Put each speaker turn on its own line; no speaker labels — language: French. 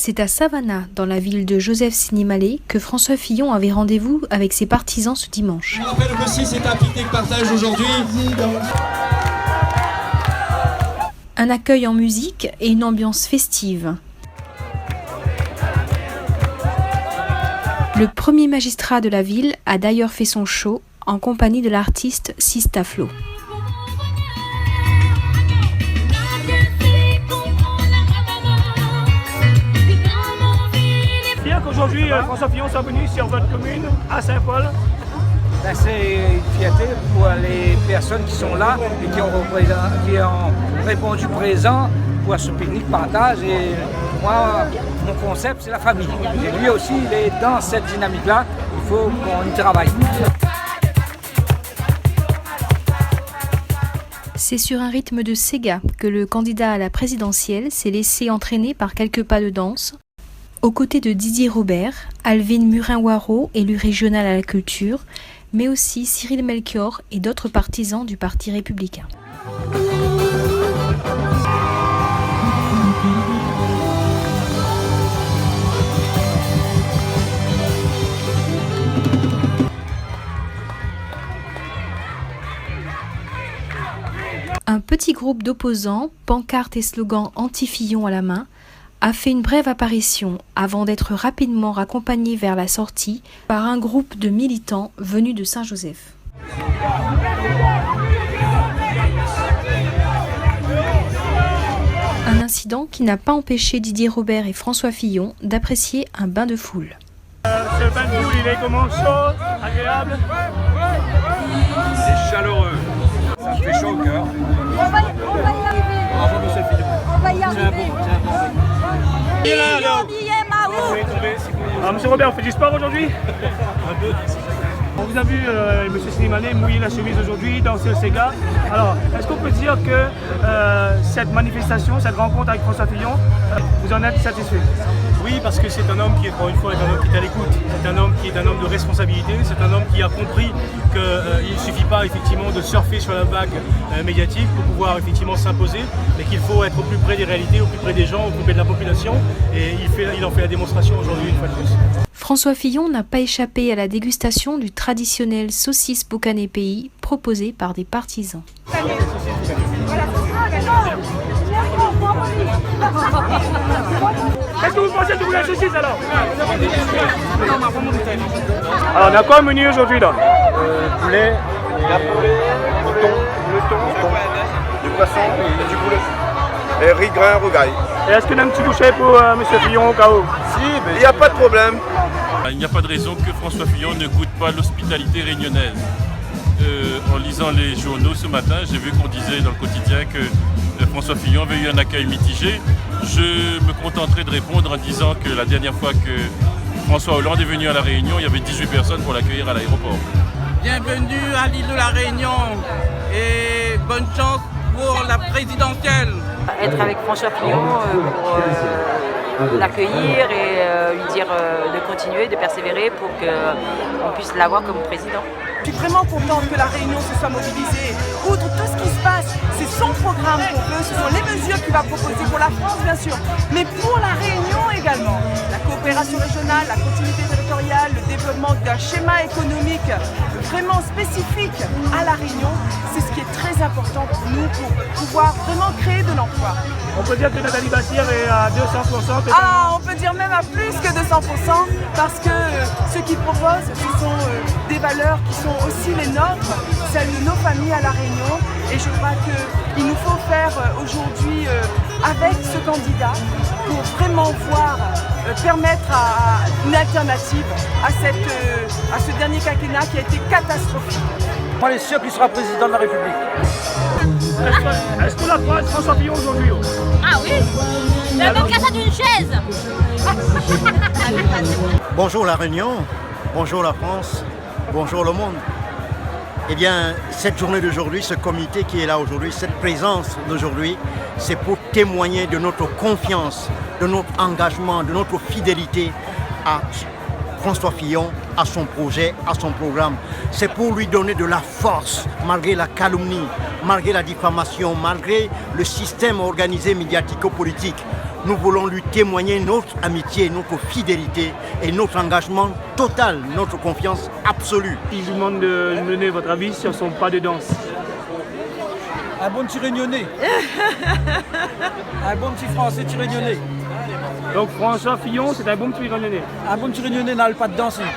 C'est à Savannah, dans la ville de Joseph Sinimalé, que François Fillon avait rendez-vous avec ses partisans ce dimanche.
Je rappelle aussi c'est un pique-nique partage aujourd'hui.
Un accueil en musique et une ambiance festive. Le premier magistrat de la ville a d'ailleurs fait son show en compagnie de l'artiste Sista Flo.
Aujourd'hui, François Fillon soit venu sur votre commune, à Saint-Paul.
C'est une fierté pour les personnes qui sont là et qui ont répondu présent pour ce pique-nique partage. Et moi, mon concept, c'est la famille. Et lui aussi, il est dans cette dynamique-là. Il faut qu'on y travaille.
C'est sur un rythme de Sega que le candidat à la présidentielle s'est laissé entraîner par quelques pas de danse, aux côtés de Didier Robert, Alvin Murin-Waro, élu régional à la culture, mais aussi Cyril Melchior et d'autres partisans du Parti républicain. Un petit groupe d'opposants, pancartes et slogans anti-Fillon à la main, a fait une brève apparition avant d'être rapidement raccompagné vers la sortie par un groupe de militants venus de Saint-Joseph. Un incident qui n'a pas empêché Didier Robert et François Fillon d'apprécier un bain de foule.
Ce bain de foule, il est comment? Chaud, agréable?
C'est chaleureux. Ça me fait chaud au cœur.
On va y arriver.
Bravo, monsieur Fillon.
On va y arriver.
Alors, monsieur Robert, on fait du sport aujourd'hui? On vous a vu, monsieur Sinimalé, mouiller la chemise aujourd'hui, danser au Sega. Alors, est-ce qu'on peut dire que cette manifestation, cette rencontre avec François Fillon, vous en êtes satisfait?
Oui, parce que c'est un homme qui, encore une fois, est un homme qui est à l'écoute. C'est un homme qui est un homme de responsabilité. C'est un homme qui a compris qu'il ne suffit pas effectivement de surfer sur la vague médiatique pour pouvoir effectivement s'imposer, mais qu'il faut être au plus près des réalités, au plus près des gens, au plus près de la population. Et il en fait la démonstration aujourd'hui une fois de plus.
François Fillon n'a pas échappé à la dégustation du traditionnel saucisse boucané pays proposé par des partisans.
Qu'est-ce que vous pensez de la saucisse alors? Alors on a quoi au menu aujourd'hui là?
Poulet, le thon, du poisson et du poulet. Et riz grain rougail.
Et est-ce qu'on a un petit bouchée pour monsieur Fillon au cas où?
Si, mais il n'y a pas de problème.
Il n'y a pas de raison que François Fillon ne goûte pas l'hospitalité réunionnaise. En lisant les journaux ce matin, j'ai vu qu'on disait dans le quotidien que François Fillon avait eu un accueil mitigé. Je me contenterai de répondre en disant que la dernière fois que François Hollande est venu à La Réunion, il y avait 18 personnes pour l'accueillir à l'aéroport.
Bienvenue à l'île de La Réunion et bonne chance pour la présidentielle.
Être avec François Fillon pour l'accueillir et lui dire de continuer, de persévérer pour qu'on puisse l'avoir comme président.
Je suis vraiment contente que La Réunion se soit mobilisée. Outre tout ce qui se passe, c'est son programme qu'on veut, ce sont les mesures qu'il va proposer pour la France bien sûr, mais pour La Réunion également. La coopération régionale, la continuité territoriale, le développement d'un schéma économique vraiment spécifique à La Réunion, c'est ce qui est très important pour nous pour pouvoir vraiment créer de l'emploi.
On peut dire que Nathalie Bassire est à 200%.
Ah, on peut dire même à plus que 200% parce que ce qu'ils proposent, ce sont des valeurs qui sont aussi les nôtres, celles de nos familles à La Réunion. Et je crois qu'il nous faut faire aujourd'hui avec ce candidat pour vraiment permettre une alternative à ce dernier quinquennat qui a été catastrophique.
Moi, je suis sûr qu'il sera président de la République.
Est-ce qu'on apprend François Fillon aujourd'hui?
Ah oui, il a même qu'à ça d'une chaise.
Bonjour La Réunion, bonjour la France, bonjour le monde. Eh bien, cette journée d'aujourd'hui, ce comité qui est là aujourd'hui, cette présence d'aujourd'hui, c'est pour témoigner de notre confiance, de notre engagement, de notre fidélité à François Fillon, à son projet, à son programme. C'est pour lui donner de la force, malgré la calomnie, malgré la diffamation, malgré le système organisé médiatico-politique. nous voulons lui témoigner notre amitié, notre fidélité et notre engagement total, notre confiance absolue.
Si je vous demande de mener votre avis sur son pas de danse.
Un bon petit réunionnais. Un bon petit français petit réunionnais.
Donc François Fillon, c'est un bon petit réunionnais.
Un bon petit réunionnais n'a pas de danse.